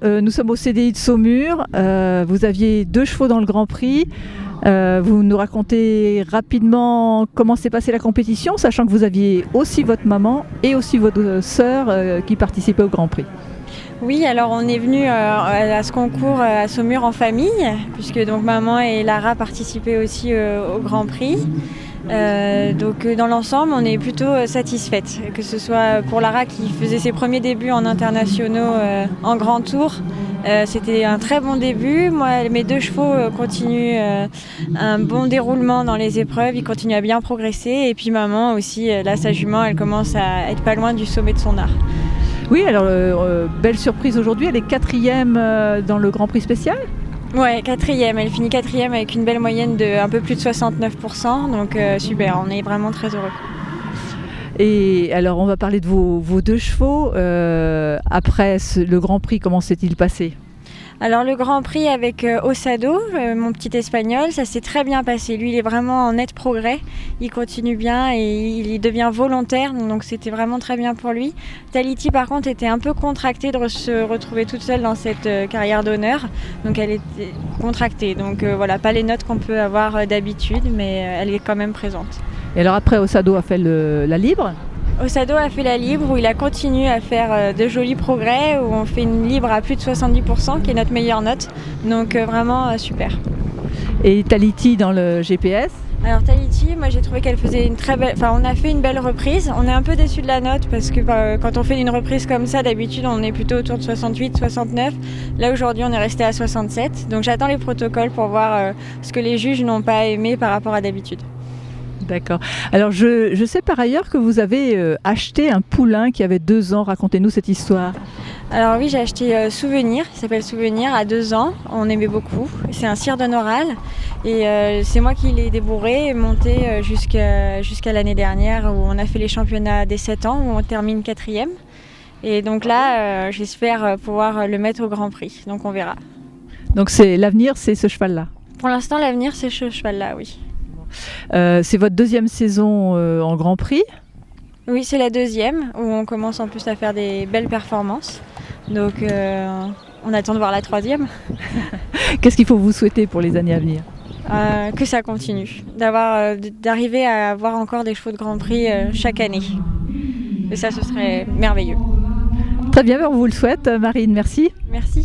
Nous sommes au CDI de Saumur. Vous aviez 2 chevaux dans le Grand Prix. Vous nous racontez rapidement comment s'est passée la compétition, sachant que vous aviez aussi votre maman et aussi votre sœur qui participaient au Grand Prix. Oui, alors on est venu à ce concours à Saumur en famille, puisque donc maman et Lara participaient aussi au Grand Prix. Donc dans l'ensemble, on est plutôt satisfaite, que ce soit pour Lara qui faisait ses premiers débuts en internationaux en grand tour. C'était un très bon début. Moi, mes 2 chevaux continuent un bon déroulement dans les épreuves, ils continuent à bien progresser. Et puis maman aussi, là sa jument, elle commence à être pas loin du sommet de son art. Oui, alors belle surprise aujourd'hui, elle est 4e dans le Grand Prix spécial. Ouais, 4e, elle finit 4e avec une belle moyenne de un peu plus de 69%, donc super, on est vraiment très heureux. Et alors on va parler de vos 2 chevaux. Après le Grand Prix, comment s'est-il passé ? Alors le Grand Prix avec Osado, mon petit espagnol, ça s'est très bien passé. Lui, il est vraiment en net progrès, il continue bien et il devient volontaire, donc c'était vraiment très bien pour lui. Taliti par contre était un peu contractée de se retrouver toute seule dans cette carrière d'honneur, donc elle était contractée. Donc voilà, pas les notes qu'on peut avoir d'habitude, mais elle est quand même présente. Et alors après, Osado a fait la libre. Osado a fait la libre où il a continué à faire de jolis progrès, où on fait une libre à plus de 70%, qui est notre meilleure note. Donc vraiment super. Et Taliti dans le GPS ? Alors Taliti, moi j'ai trouvé qu'elle faisait une très belle... Enfin, on a fait une belle reprise. On est un peu déçus de la note parce que quand on fait une reprise comme ça, d'habitude on est plutôt autour de 68, 69. Là aujourd'hui on est resté à 67. Donc j'attends les protocoles pour voir ce que les juges n'ont pas aimé par rapport à d'habitude. D'accord. Alors je sais par ailleurs que vous avez acheté un poulain qui avait 2 ans. Racontez-nous cette histoire. Alors oui, j'ai acheté Souvenir, il s'appelle Souvenir, à 2 ans. On aimait beaucoup. C'est un sire d'un oral et c'est moi qui l'ai débourré et monté jusqu'à l'année dernière où on a fait les championnats des 7 ans où on termine 4e. Et donc là, j'espère pouvoir le mettre au Grand Prix. Donc on verra. Donc l'avenir, c'est ce cheval-là. Pour l'instant, l'avenir, c'est ce cheval-là, oui. C'est votre 2e saison en Grand Prix. Oui, c'est la 2e où on commence en plus à faire des belles performances. Donc on attend de voir la 3e. Qu'est-ce qu'il faut vous souhaiter pour les années à venir ? Que ça continue, d'arriver à avoir encore des chevaux de Grand Prix chaque année. Et ça, ce serait merveilleux. Très bien, on vous le souhaite. Marine, merci. Merci.